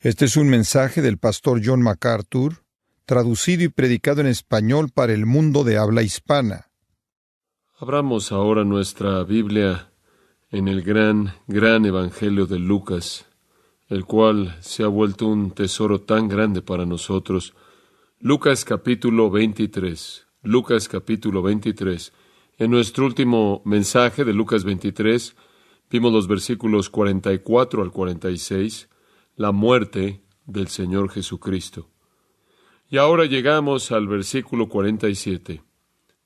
Este es un mensaje del pastor John MacArthur, traducido y predicado en español para el mundo de habla hispana. Abramos ahora nuestra Biblia en el gran Evangelio de Lucas, el cual se ha vuelto un tesoro tan grande para nosotros. Lucas capítulo 23. Lucas capítulo 23. En nuestro último mensaje de Lucas 23, vimos los versículos 44 al 46, la muerte del Señor Jesucristo. Y ahora llegamos al versículo 47.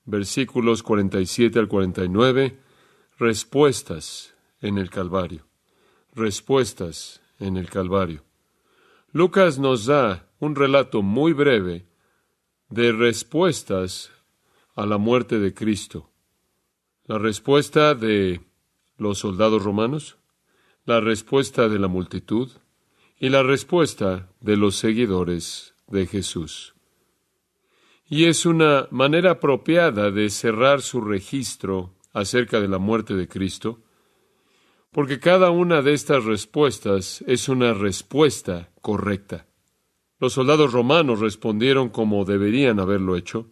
Versículos 47 al 49, respuestas en el Calvario. Respuestas en el Calvario. Lucas nos da un relato muy breve de respuestas a la muerte de Cristo. La respuesta de los soldados romanos, la respuesta de la multitud y la respuesta de los seguidores de Jesús. Y es una manera apropiada de cerrar su registro acerca de la muerte de Cristo, porque cada una de estas respuestas es una respuesta correcta. Los soldados romanos respondieron como deberían haberlo hecho,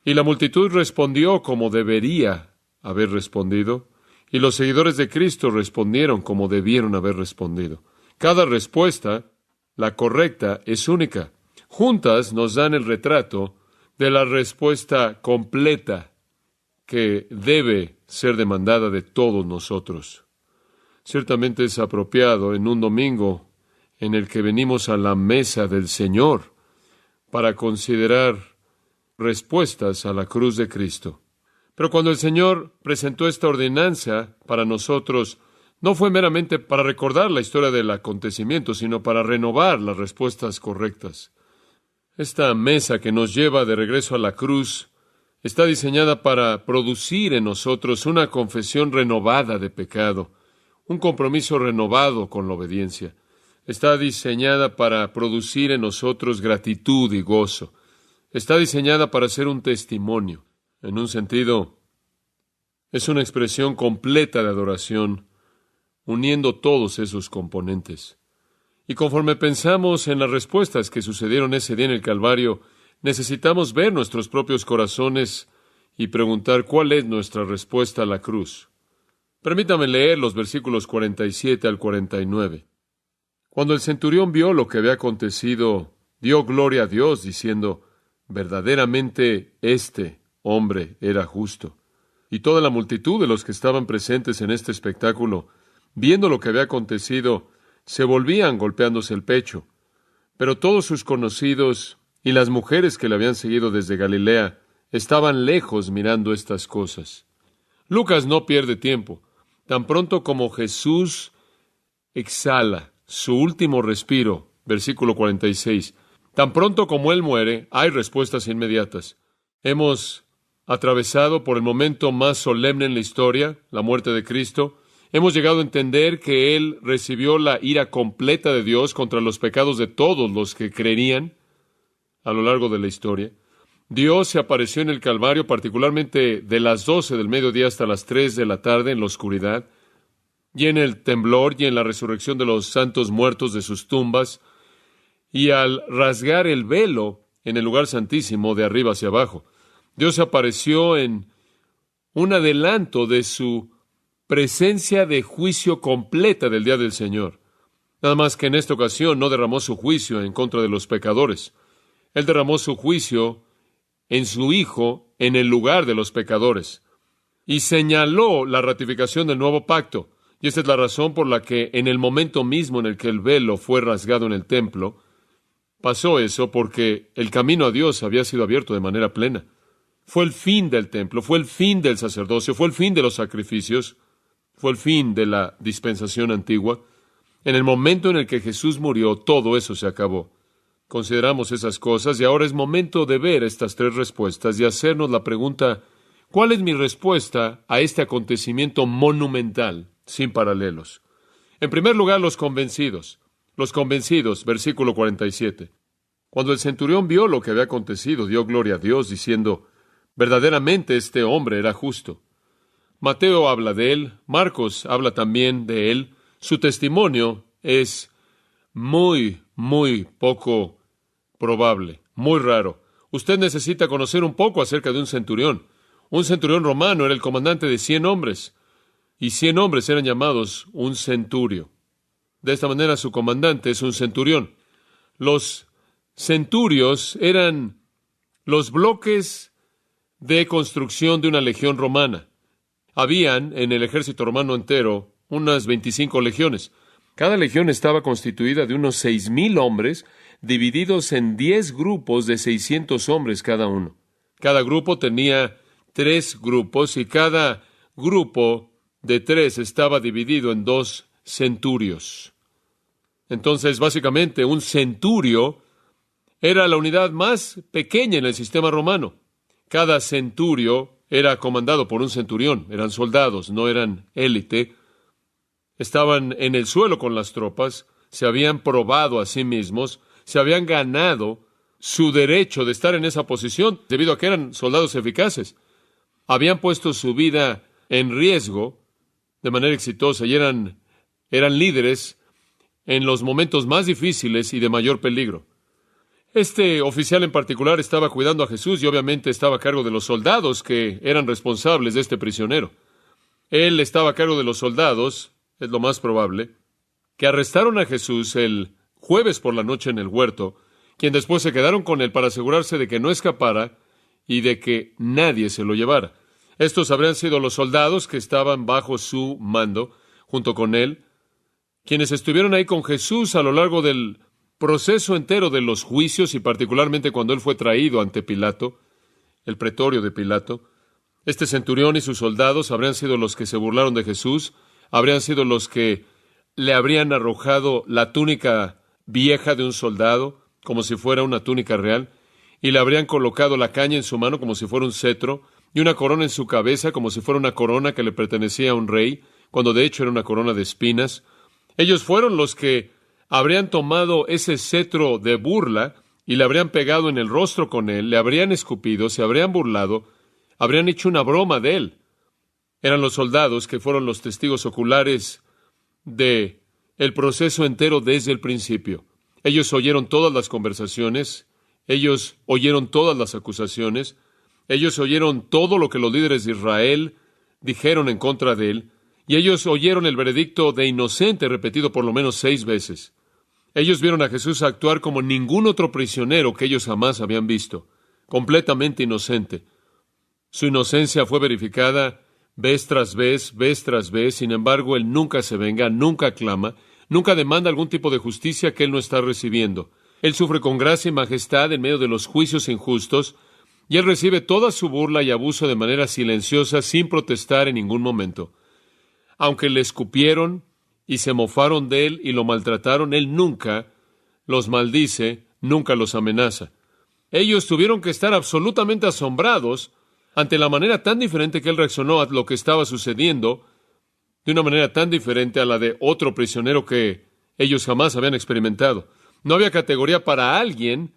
y la multitud respondió como debería haber respondido, y los seguidores de Cristo respondieron como debieron haber respondido. Cada respuesta, la correcta, es única. Juntas nos dan el retrato de la respuesta completa que debe ser demandada de todos nosotros. Ciertamente es apropiado en un domingo en el que venimos a la mesa del Señor para considerar respuestas a la cruz de Cristo. Pero cuando el Señor presentó esta ordenanza para nosotros, no fue meramente para recordar la historia del acontecimiento, sino para renovar las respuestas correctas. Esta mesa que nos lleva de regreso a la cruz está diseñada para producir en nosotros una confesión renovada de pecado, un compromiso renovado con la obediencia. Está diseñada para producir en nosotros gratitud y gozo. Está diseñada para ser un testimonio. En un sentido, es una expresión completa de adoración, uniendo todos esos componentes. Y conforme pensamos en las respuestas que sucedieron ese día en el Calvario, necesitamos ver nuestros propios corazones y preguntar cuál es nuestra respuesta a la cruz. Permítame leer los versículos 47 al 49. Cuando el centurión vio lo que había acontecido, dio gloria a Dios, diciendo, verdaderamente este hombre era justo. Y toda la multitud de los que estaban presentes en este espectáculo, viendo lo que había acontecido, se volvían golpeándose el pecho. Pero todos sus conocidos y las mujeres que le habían seguido desde Galilea estaban lejos mirando estas cosas. Lucas no pierde tiempo. Tan pronto como Jesús exhala su último respiro, versículo 46, tan pronto como Él muere, hay respuestas inmediatas. Hemos atravesado por el momento más solemne en la historia, la muerte de Cristo. Hemos llegado a entender que Él recibió la ira completa de Dios contra los pecados de todos los que creerían a lo largo de la historia. Dios se apareció en el Calvario, particularmente de las 12 del mediodía hasta las 3 de la tarde en la oscuridad, y en el temblor y en la resurrección de los santos muertos de sus tumbas, y al rasgar el velo en el lugar santísimo de arriba hacia abajo. Dios apareció en un adelanto de su presencia de juicio completa del día del Señor. Nada más que en esta ocasión no derramó su juicio en contra de los pecadores. Él derramó su juicio en su Hijo en el lugar de los pecadores. Y señaló la ratificación del nuevo pacto. Y esta es la razón por la que en el momento mismo en el que el velo fue rasgado en el templo, pasó eso porque el camino a Dios había sido abierto de manera plena. Fue el fin del templo, fue el fin del sacerdocio, fue el fin de los sacrificios, fue el fin de la dispensación antigua. En el momento en el que Jesús murió, todo eso se acabó. Consideramos esas cosas y ahora es momento de ver estas tres respuestas y hacernos la pregunta, ¿cuál es mi respuesta a este acontecimiento monumental, sin paralelos? En primer lugar, los convencidos, versículo 47. Cuando el centurión vio lo que había acontecido, dio gloria a Dios, diciendo, verdaderamente este hombre era justo. Mateo habla de él, Marcos habla también de él. Su testimonio es muy muy poco probable, muy raro. Usted necesita conocer un poco acerca de un centurión. Un centurión romano era el comandante de 100 hombres, y 100 hombres eran llamados un centurio. De esta manera, su comandante es un centurión. Los centurios eran los bloques de construcción de una legión romana. Habían en el ejército romano entero unas 25 legiones. Cada legión estaba constituida de unos 6,000 hombres, divididos en 10 grupos de 600 hombres cada uno. Cada grupo tenía 3 grupos y cada grupo de 3 estaba dividido en 2 centurios. Entonces, básicamente, un centurio era la unidad más pequeña en el sistema romano. Cada centurio era comandado por un centurión. Eran soldados, no eran élite. Estaban en el suelo con las tropas, se habían probado a sí mismos, se habían ganado su derecho de estar en esa posición debido a que eran soldados eficaces. Habían puesto su vida en riesgo de manera exitosa y eran líderes en los momentos más difíciles y de mayor peligro. Este oficial en particular estaba cuidando a Jesús y obviamente estaba a cargo de los soldados que eran responsables de este prisionero. Él estaba a cargo de los soldados, es lo más probable, que arrestaron a Jesús el jueves por la noche en el huerto, quien después se quedaron con él para asegurarse de que no escapara y de que nadie se lo llevara. Estos habrían sido los soldados que estaban bajo su mando, junto con él, quienes estuvieron ahí con Jesús a lo largo del proceso entero de los juicios y particularmente cuando él fue traído ante Pilato, el pretorio de Pilato. Este centurión y sus soldados habrían sido los que se burlaron de Jesús, habrían sido los que le habrían arrojado la túnica vieja de un soldado, como si fuera una túnica real, y le habrían colocado la caña en su mano como si fuera un cetro, y una corona en su cabeza como si fuera una corona que le pertenecía a un rey, cuando de hecho era una corona de espinas. Ellos fueron los que habrían tomado ese cetro de burla y le habrían pegado en el rostro con él, le habrían escupido, se habrían burlado, habrían hecho una broma de él. Eran los soldados que fueron los testigos oculares de el proceso entero desde el principio. Ellos oyeron todas las conversaciones, ellos oyeron todas las acusaciones, ellos oyeron todo lo que los líderes de Israel dijeron en contra de él, y ellos oyeron el veredicto de inocente repetido por lo menos 6 veces. Ellos vieron a Jesús actuar como ningún otro prisionero que ellos jamás habían visto, completamente inocente. Su inocencia fue verificada vez tras vez, sin embargo, él nunca se venga, nunca clama, nunca demanda algún tipo de justicia que él no está recibiendo. Él sufre con gracia y majestad en medio de los juicios injustos, y él recibe toda su burla y abuso de manera silenciosa, sin protestar en ningún momento. Aunque le escupieron y se mofaron de él y lo maltrataron, él nunca los maldice, nunca los amenaza. Ellos tuvieron que estar absolutamente asombrados ante la manera tan diferente que él reaccionó a lo que estaba sucediendo, de una manera tan diferente a la de otro prisionero que ellos jamás habían experimentado. No había categoría para alguien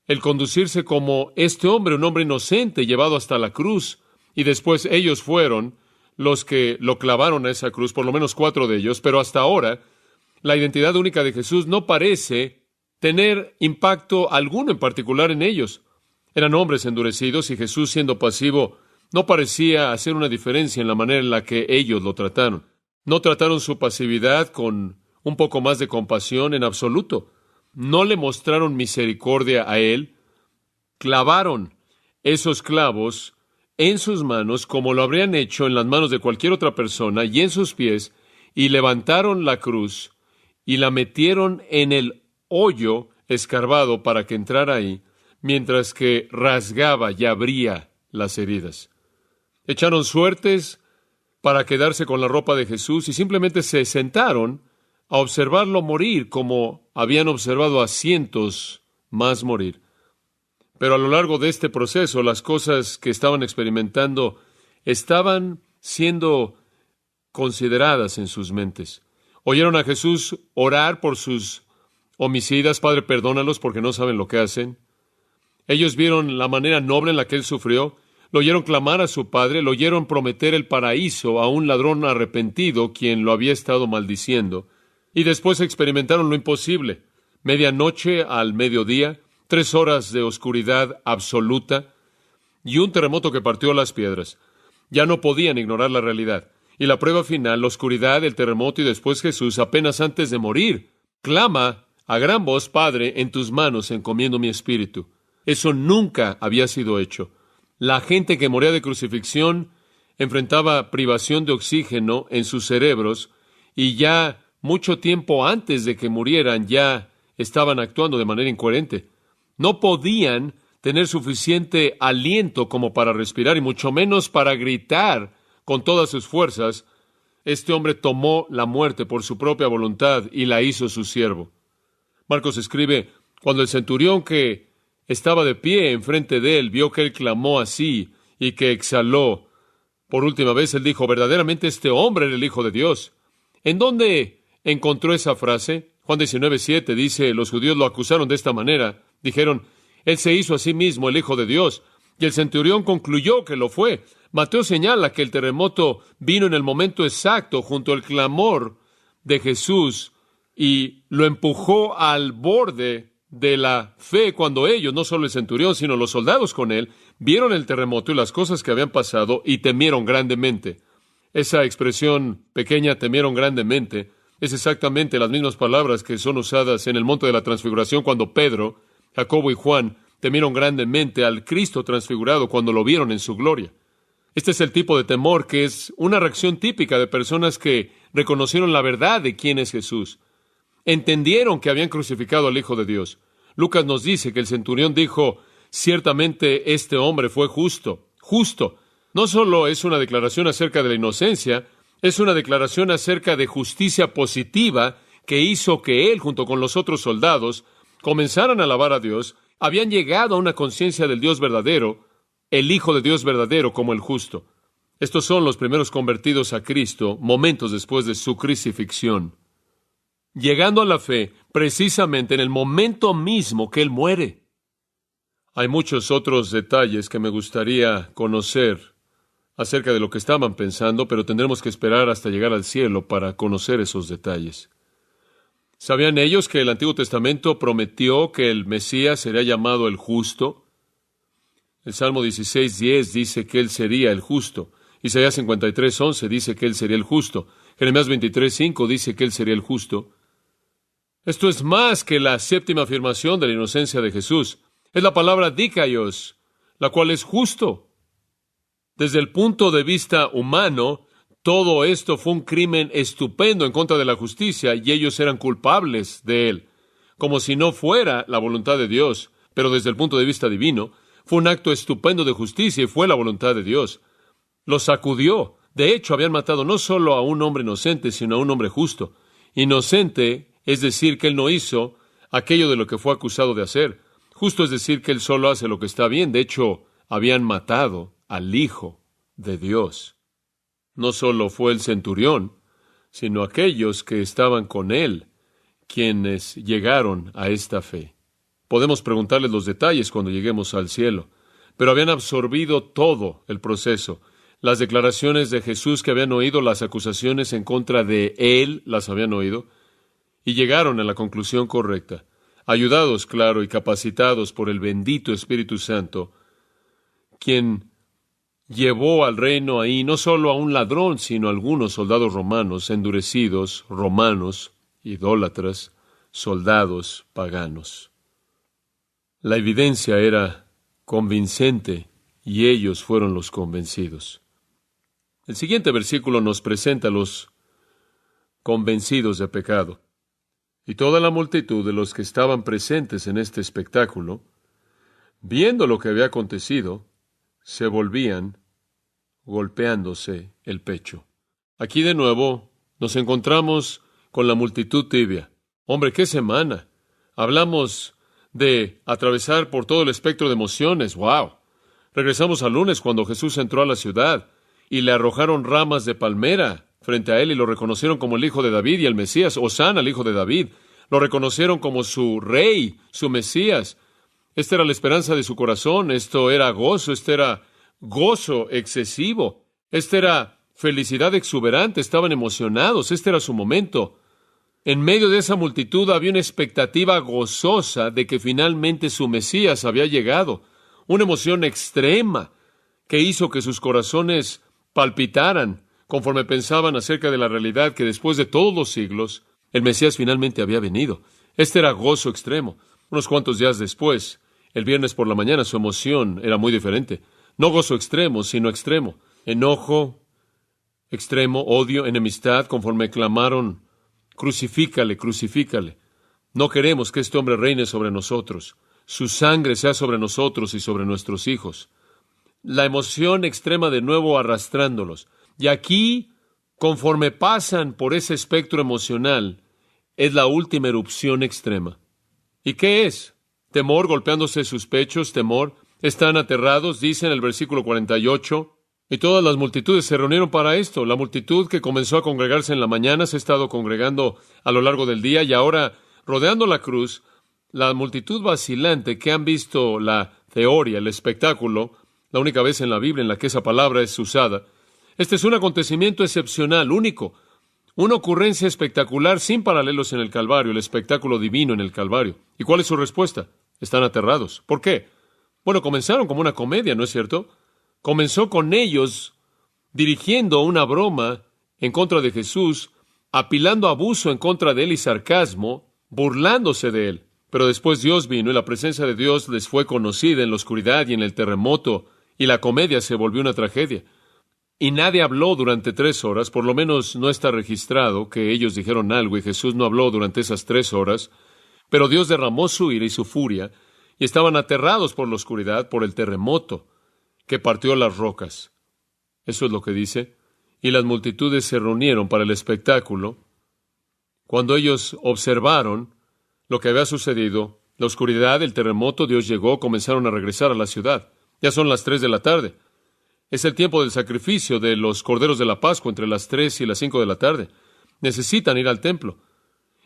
el conducirse como este hombre, un hombre inocente llevado hasta la cruz, y después ellos fueron los que lo clavaron a esa cruz, por lo menos 4 de ellos, pero hasta ahora la identidad única de Jesús no parece tener impacto alguno en particular en ellos. Eran hombres endurecidos y Jesús, siendo pasivo, no parecía hacer una diferencia en la manera en la que ellos lo trataron. No trataron su pasividad con un poco más de compasión en absoluto. No le mostraron misericordia a él. Clavaron esos clavos en sus manos como lo habrían hecho en las manos de cualquier otra persona y en sus pies, y levantaron la cruz y la metieron en el hoyo escarbado para que entrara ahí, mientras que rasgaba y abría las heridas. Echaron suertes para quedarse con la ropa de Jesús y simplemente se sentaron a observarlo morir como habían observado a cientos más morir. Pero a lo largo de este proceso, las cosas que estaban experimentando estaban siendo consideradas en sus mentes. Oyeron a Jesús orar por sus homicidas: Padre, perdónalos porque no saben lo que hacen. Ellos vieron la manera noble en la que él sufrió, lo oyeron clamar a su Padre, lo oyeron prometer el paraíso a un ladrón arrepentido quien lo había estado maldiciendo, y después experimentaron lo imposible. medianoche al mediodía, 3 horas de oscuridad absoluta y un terremoto que partió las piedras. Ya no podían ignorar la realidad. Y la prueba final, la oscuridad, el terremoto y después Jesús, apenas antes de morir, clama a gran voz: Padre, en tus manos encomiendo mi espíritu. Eso nunca había sido hecho. La gente que moría de crucifixión enfrentaba privación de oxígeno en sus cerebros y ya mucho tiempo antes de que murieran ya estaban actuando de manera incoherente. No podían tener suficiente aliento como para respirar y mucho menos para gritar con todas sus fuerzas. Este hombre tomó la muerte por su propia voluntad y la hizo su siervo. Marcos escribe: cuando el centurión que estaba de pie enfrente de él vio que él clamó así y que exhaló por última vez, él dijo: verdaderamente este hombre era el Hijo de Dios. ¿En dónde encontró esa frase? Juan 19:7 dice: los judíos lo acusaron de esta manera. Dijeron: él se hizo a sí mismo el Hijo de Dios. Y el centurión concluyó que lo fue. Mateo señala que el terremoto vino en el momento exacto junto al clamor de Jesús y lo empujó al borde de la fe cuando ellos, no solo el centurión, sino los soldados con él, vieron el terremoto y las cosas que habían pasado y temieron grandemente. Esa expresión pequeña, temieron grandemente, es exactamente las mismas palabras que son usadas en el monte de la transfiguración cuando Pedro, Jacobo y Juan temieron grandemente al Cristo transfigurado cuando lo vieron en su gloria. Este es el tipo de temor que es una reacción típica de personas que reconocieron la verdad de quién es Jesús. Entendieron que habían crucificado al Hijo de Dios. Lucas nos dice que el centurión dijo: ciertamente este hombre fue justo. Justo. No solo es una declaración acerca de la inocencia, es una declaración acerca de justicia positiva que hizo que él, junto con los otros soldados, comenzaran a alabar a Dios. Habían llegado a una conciencia del Dios verdadero, el Hijo de Dios verdadero como el justo. Estos son los primeros convertidos a Cristo momentos después de su crucifixión, llegando a la fe precisamente en el momento mismo que Él muere. Hay muchos otros detalles que me gustaría conocer acerca de lo que estaban pensando, pero tendremos que esperar hasta llegar al cielo para conocer esos detalles. ¿Sabían ellos que el Antiguo Testamento prometió que el Mesías sería llamado el justo? El Salmo 16:10 dice que Él sería el justo. Isaías 53:11 dice que Él sería el justo. Jeremías 23:5 dice que Él sería el justo. Esto es más que la séptima afirmación de la inocencia de Jesús. Es la palabra dikaios, la cual es justo. Desde el punto de vista humano, todo esto fue un crimen estupendo en contra de la justicia y ellos eran culpables de él, como si no fuera la voluntad de Dios. Pero desde el punto de vista divino, fue un acto estupendo de justicia y fue la voluntad de Dios. Los sacudió. De hecho, habían matado no solo a un hombre inocente, sino a un hombre justo. Inocente es decir que él no hizo aquello de lo que fue acusado de hacer. Justo es decir que él solo hace lo que está bien. De hecho, habían matado al Hijo de Dios. No solo fue el centurión, sino aquellos que estaban con él, quienes llegaron a esta fe. Podemos preguntarles los detalles cuando lleguemos al cielo, pero habían absorbido todo el proceso. Las declaraciones de Jesús que habían oído, las acusaciones en contra de él, las habían oído, y llegaron a la conclusión correcta, ayudados, claro, y capacitados por el bendito Espíritu Santo, quien llevó al reino ahí no solo a un ladrón, sino a algunos soldados romanos endurecidos, romanos, idólatras, soldados paganos. La evidencia era convincente y ellos fueron los convencidos. El siguiente versículo nos presenta a los convencidos de pecado. Y toda la multitud de los que estaban presentes en este espectáculo, viendo lo que había acontecido, se volvían golpeándose el pecho. Aquí de nuevo nos encontramos con la multitud tibia. Hombre, qué semana. Hablamos de atravesar por todo el espectro de emociones. ¡Wow! Regresamos al lunes cuando Jesús entró a la ciudad y le arrojaron ramas de palmera frente a él y lo reconocieron como el Hijo de David y el Mesías. Hosana, el Hijo de David. Lo reconocieron como su Rey, su Mesías. Esta era la esperanza de su corazón. Esto era gozo. Este era gozo excesivo. Esta era felicidad exuberante. Estaban emocionados. Este era su momento. En medio de esa multitud había una expectativa gozosa de que finalmente su Mesías había llegado, una emoción extrema que hizo que sus corazones palpitaran conforme pensaban acerca de la realidad que después de todos los siglos, el Mesías finalmente había venido. Este era gozo extremo. Unos cuantos días después, el viernes por la mañana, su emoción era muy diferente. No gozo extremo, sino extremo. Enojo extremo, odio, enemistad, conforme clamaron: crucifícale, crucifícale. No queremos que este hombre reine sobre nosotros. Su sangre sea sobre nosotros y sobre nuestros hijos. La emoción extrema de nuevo arrastrándolos. Y aquí, conforme pasan por ese espectro emocional, es la última erupción extrema. ¿Y qué es? Temor golpeándose sus pechos, temor. Están aterrados, dice en el versículo 48. Y todas las multitudes se reunieron para esto. La multitud que comenzó a congregarse en la mañana se ha estado congregando a lo largo del día y ahora, rodeando la cruz, la multitud vacilante que han visto la teoría, el espectáculo, la única vez en la Biblia en la que esa palabra es usada. Este es un acontecimiento excepcional, único, una ocurrencia espectacular sin paralelos en el Calvario, el espectáculo divino en el Calvario. ¿Y cuál es su respuesta? Están aterrados. ¿Por qué? Bueno, comenzaron como una comedia, ¿no es cierto? Comenzó con ellos dirigiendo una broma en contra de Jesús, apilando abuso en contra de él y sarcasmo, burlándose de él. Pero después Dios vino y la presencia de Dios les fue conocida en la oscuridad y en el terremoto, y la comedia se volvió una tragedia. Y nadie habló durante 3 horas, por lo menos no está registrado que ellos dijeron algo y Jesús no habló durante esas 3 horas, pero Dios derramó su ira y su furia, y estaban aterrados por la oscuridad, por el terremoto que partió las rocas. Eso es lo que dice. Y las multitudes se reunieron para el espectáculo. Cuando ellos observaron lo que había sucedido, la oscuridad, el terremoto, Dios llegó, comenzaron a regresar a la ciudad. Ya son las 3 de la tarde. Es el tiempo del sacrificio de los corderos de la Pascua entre las 3 y las 5 de la tarde. Necesitan ir al templo.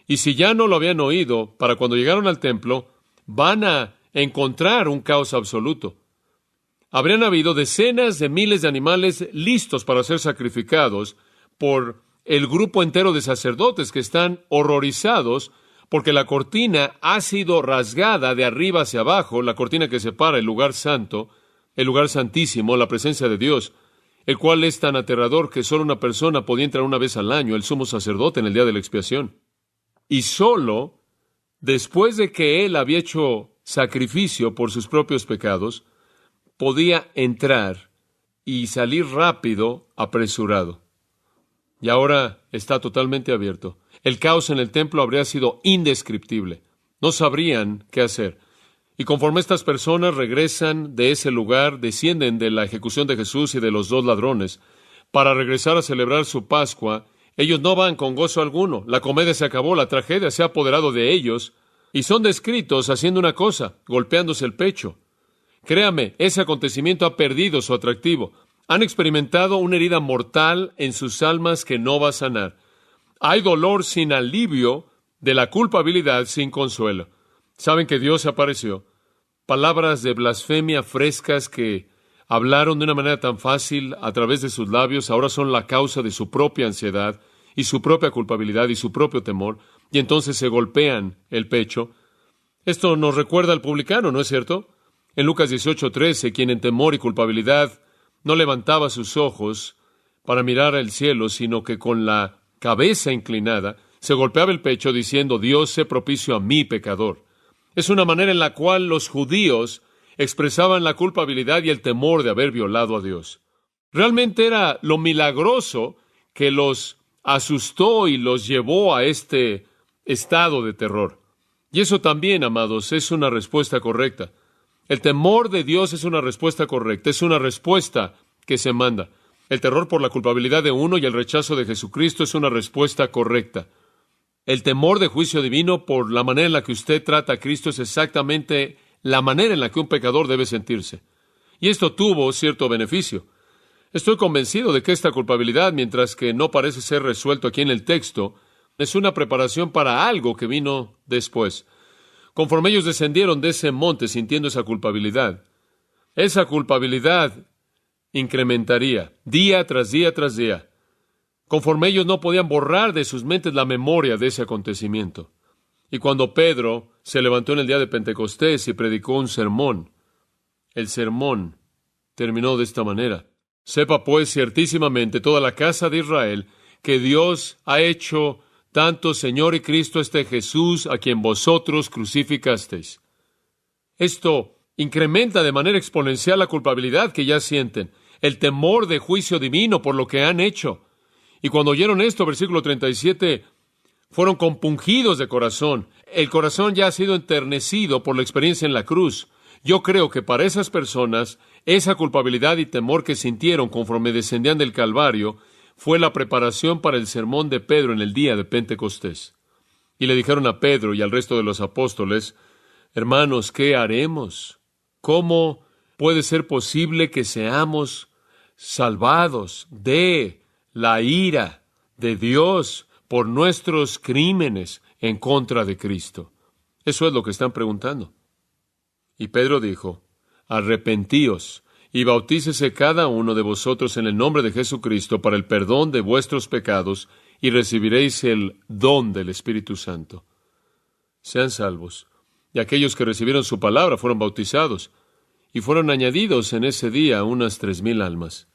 Y si ya no lo habían oído, para cuando llegaron al templo, van a encontrar un caos absoluto. Habrían habido decenas de miles de animales listos para ser sacrificados por el grupo entero de sacerdotes que están horrorizados porque la cortina ha sido rasgada de arriba hacia abajo, la cortina que separa el lugar santo, el lugar santísimo, la presencia de Dios, el cual es tan aterrador que solo una persona podía entrar una vez al año, el sumo sacerdote, en el día de la expiación. Y solo después de que él había hecho sacrificio por sus propios pecados, podía entrar y salir rápido, apresurado. Y ahora está totalmente abierto. El caos en el templo habría sido indescriptible. No sabrían qué hacer. Y conforme estas personas regresan de ese lugar, descienden de la ejecución de Jesús y de los 2 ladrones, para regresar a celebrar su Pascua, ellos no van con gozo alguno. La comedia se acabó, la tragedia se ha apoderado de ellos, y son descritos haciendo una cosa, golpeándose el pecho. Créame, ese acontecimiento ha perdido su atractivo. Han experimentado una herida mortal en sus almas que no va a sanar. Hay dolor sin alivio, de la culpabilidad sin consuelo. Saben que Dios se apareció. Palabras de blasfemia frescas que hablaron de una manera tan fácil a través de sus labios, ahora son la causa de su propia ansiedad y su propia culpabilidad y su propio temor, y entonces se golpean el pecho. Esto nos recuerda al publicano, ¿no es cierto? En Lucas 18:13, quien en temor y culpabilidad no levantaba sus ojos para mirar al cielo, sino que con la cabeza inclinada se golpeaba el pecho diciendo: Dios, sé propicio a mí, pecador. Es una manera en la cual los judíos expresaban la culpabilidad y el temor de haber violado a Dios. Realmente era lo milagroso que los asustó y los llevó a este estado de terror. Y eso también, amados, es una respuesta correcta. El temor de Dios es una respuesta correcta, es una respuesta que se manda. El terror por la culpabilidad de uno y el rechazo de Jesucristo es una respuesta correcta. El temor de juicio divino por la manera en la que usted trata a Cristo es exactamente la manera en la que un pecador debe sentirse. Y esto tuvo cierto beneficio. Estoy convencido de que esta culpabilidad, mientras que no parece ser resuelto aquí en el texto, es una preparación para algo que vino después. Conforme ellos descendieron de ese monte sintiendo esa culpabilidad incrementaría día tras día tras día. conforme ellos no podían borrar de sus mentes la memoria de ese acontecimiento. Y cuando Pedro se levantó en el día de Pentecostés y predicó un sermón, el sermón terminó de esta manera: sepa pues ciertísimamente toda la casa de Israel que Dios ha hecho tanto Señor y Cristo este Jesús a quien vosotros crucificasteis. Esto incrementa de manera exponencial la culpabilidad que ya sienten, el temor de juicio divino por lo que han hecho. Y cuando oyeron esto, versículo 37, fueron compungidos de corazón. El corazón ya ha sido enternecido por la experiencia en la cruz. Yo creo que para esas personas, esa culpabilidad y temor que sintieron conforme descendían del Calvario fue la preparación para el sermón de Pedro en el día de Pentecostés. Y le dijeron a Pedro y al resto de los apóstoles: hermanos, ¿qué haremos? ¿Cómo puede ser posible que seamos salvados de la ira de Dios por nuestros crímenes en contra de Cristo? Eso es lo que están preguntando. Y Pedro dijo: arrepentíos y bautícese cada uno de vosotros en el nombre de Jesucristo para el perdón de vuestros pecados, y recibiréis el don del Espíritu Santo. Sean salvos. Y aquellos que recibieron su palabra fueron bautizados, y fueron añadidos en ese día unas 3,000 almas.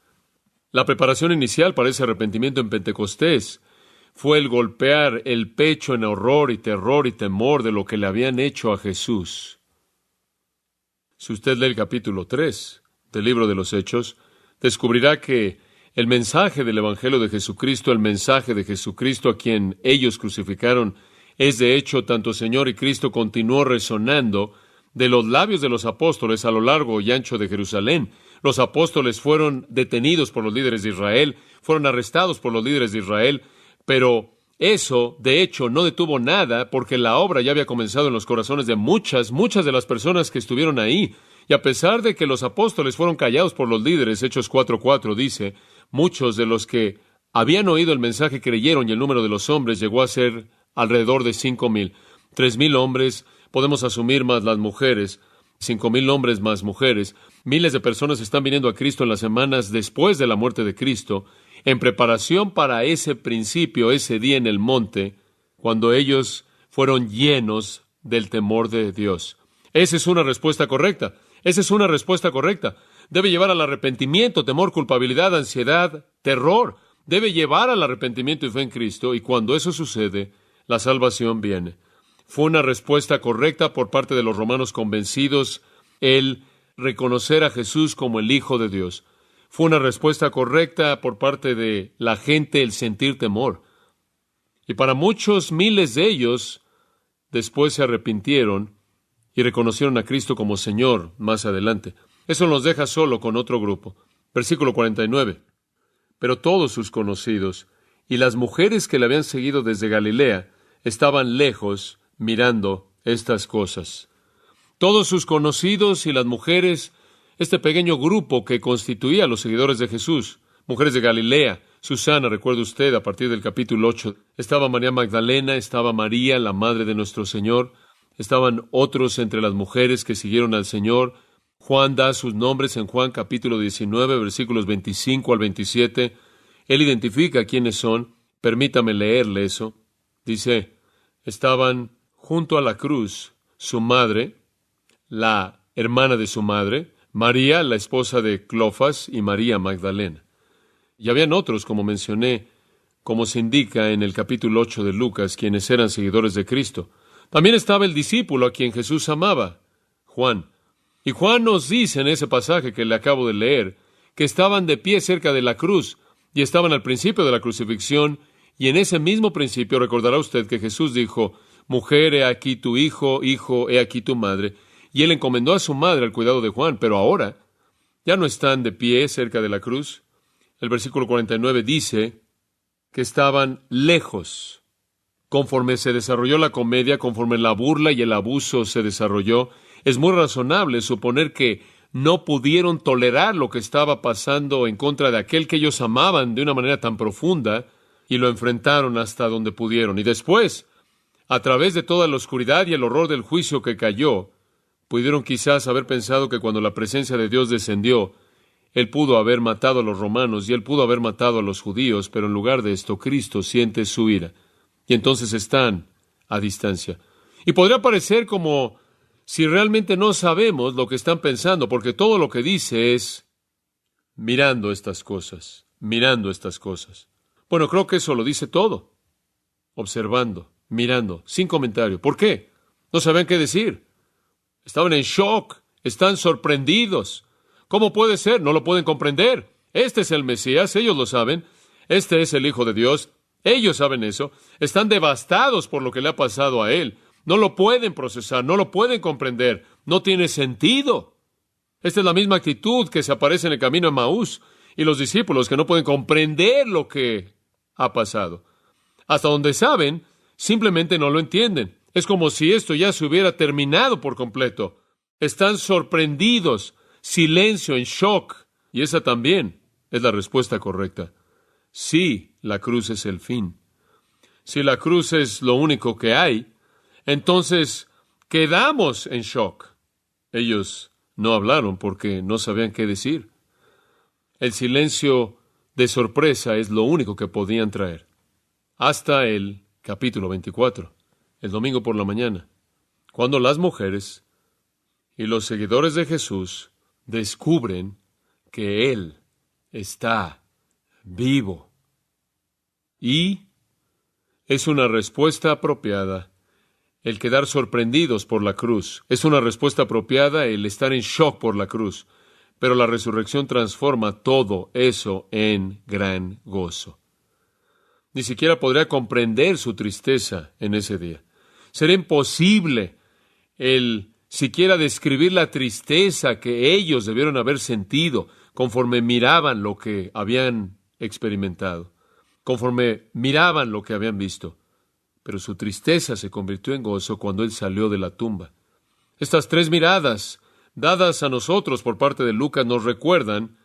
La preparación inicial para ese arrepentimiento en Pentecostés fue el golpear el pecho en horror y terror y temor de lo que le habían hecho a Jesús. Si usted lee el capítulo 3 del libro de los Hechos, descubrirá que el mensaje del Evangelio de Jesucristo, el mensaje de Jesucristo a quien ellos crucificaron, es de hecho tanto Señor y Cristo, continuó resonando de los labios de los apóstoles a lo largo y ancho de Jerusalén. Los apóstoles fueron detenidos por los líderes de Israel, fueron arrestados por los líderes de Israel, pero eso, de hecho, no detuvo nada, porque la obra ya había comenzado en los corazones de muchas de las personas que estuvieron ahí. Y a pesar de que los apóstoles fueron callados por los líderes, Hechos 4:4 dice, muchos de los que habían oído el mensaje creyeron, y el número de los hombres llegó a ser alrededor de 5,000. 3,000 hombres, podemos asumir, más las mujeres, 5,000 hombres más mujeres. Miles de personas están viniendo a Cristo en las semanas después de la muerte de Cristo, en preparación para ese principio, ese día en el monte, cuando ellos fueron llenos del temor de Dios. Esa es una respuesta correcta. Esa es una respuesta correcta. Debe llevar al arrepentimiento, temor, culpabilidad, ansiedad, terror. Debe llevar al arrepentimiento y fe en Cristo, y cuando eso sucede, la salvación viene. Fue una respuesta correcta por parte de los romanos convencidos el reconocer a Jesús como el Hijo de Dios. Fue una respuesta correcta por parte de la gente el sentir temor. Y para muchos, miles de ellos, después se arrepintieron y reconocieron a Cristo como Señor más adelante. Eso nos deja solo con otro grupo. Versículo 49. Pero todos sus conocidos y las mujeres que le habían seguido desde Galilea estaban lejos mirando estas cosas. Todos sus conocidos y las mujeres, este pequeño grupo que constituía a los seguidores de Jesús, mujeres de Galilea, Susana, recuerde usted, a partir del capítulo 8, estaba María Magdalena, estaba María, la madre de nuestro Señor, estaban otros entre las mujeres que siguieron al Señor. Juan da sus nombres en Juan capítulo 19, versículos 25 al 27. Él identifica quiénes son. Permítame leerle eso. Dice, estaban junto a la cruz su madre, la hermana de su madre, María, la esposa de Clofas, y María Magdalena. Y habían otros, como mencioné, como se indica en el capítulo 8 de Lucas, quienes eran seguidores de Cristo. También estaba el discípulo a quien Jesús amaba, Juan. Y Juan nos dice en ese pasaje que le acabo de leer, que estaban de pie cerca de la cruz, y estaban al principio de la crucifixión, y en ese mismo principio recordará usted que Jesús dijo, mujer, he aquí tu hijo, hijo, he aquí tu madre, y él encomendó a su madre al cuidado de Juan, pero ahora ya no están de pie cerca de la cruz. El versículo 49 dice que estaban lejos. Conforme se desarrolló la comedia, conforme la burla y el abuso se desarrolló, es muy razonable suponer que no pudieron tolerar lo que estaba pasando en contra de aquel que ellos amaban de una manera tan profunda, y lo enfrentaron hasta donde pudieron. Y después, a través de toda la oscuridad y el horror del juicio que cayó, pudieron quizás haber pensado que cuando la presencia de Dios descendió, Él pudo haber matado a los romanos y él pudo haber matado a los judíos, pero en lugar de esto, Cristo siente su ira. Y entonces están a distancia. Y podría parecer como si realmente no sabemos lo que están pensando, porque todo lo que dice es mirando estas cosas, mirando estas cosas. Bueno, creo que eso lo dice todo. Observando, mirando, sin comentario. ¿Por qué? No sabían qué decir. Estaban en shock, están sorprendidos. ¿Cómo puede ser? No lo pueden comprender. Este es el Mesías, ellos lo saben. Este es el Hijo de Dios. Ellos saben eso. Están devastados por lo que le ha pasado a él. No lo pueden procesar, no lo pueden comprender. No tiene sentido. Esta es la misma actitud que se aparece en el camino de Maús y los discípulos que no pueden comprender lo que ha pasado. Hasta donde saben, simplemente no lo entienden. Es como si esto ya se hubiera terminado por completo. Están sorprendidos, silencio, en shock. Y esa también es la respuesta correcta. Sí, la cruz es el fin. Si la cruz es lo único que hay, entonces quedamos en shock. Ellos no hablaron porque no sabían qué decir. El silencio de sorpresa es lo único que podían traer. Hasta el capítulo 24, el domingo por la mañana, cuando las mujeres y los seguidores de Jesús descubren que Él está vivo. Y es una respuesta apropiada el quedar sorprendidos por la cruz. Es una respuesta apropiada el estar en shock por la cruz. Pero la resurrección transforma todo eso en gran gozo. Ni siquiera podría comprender su tristeza en ese día. Sería imposible el siquiera describir la tristeza que ellos debieron haber sentido conforme miraban lo que habían experimentado, conforme miraban lo que habían visto. Pero su tristeza se convirtió en gozo cuando él salió de la tumba. Estas tres miradas dadas a nosotros por parte de Lucas nos recuerdan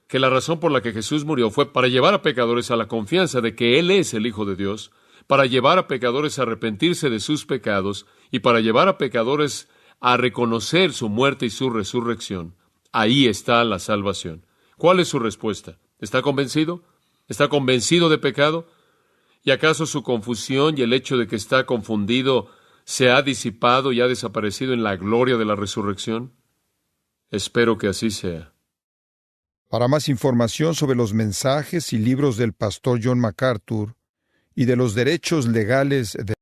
que la razón por la que Jesús murió fue para llevar a pecadores a la confianza de que Él es el Hijo de Dios, para llevar a pecadores a arrepentirse de sus pecados y para llevar a pecadores a reconocer su muerte y su resurrección. Ahí está la salvación. ¿Cuál es su respuesta? ¿Está convencido? ¿Está convencido de pecado? ¿Y acaso su confusión y el hecho de que está confundido se ha disipado y ha desaparecido en la gloria de la resurrección? Espero que así sea. Para más información sobre los mensajes y libros del pastor John MacArthur y de los derechos legales de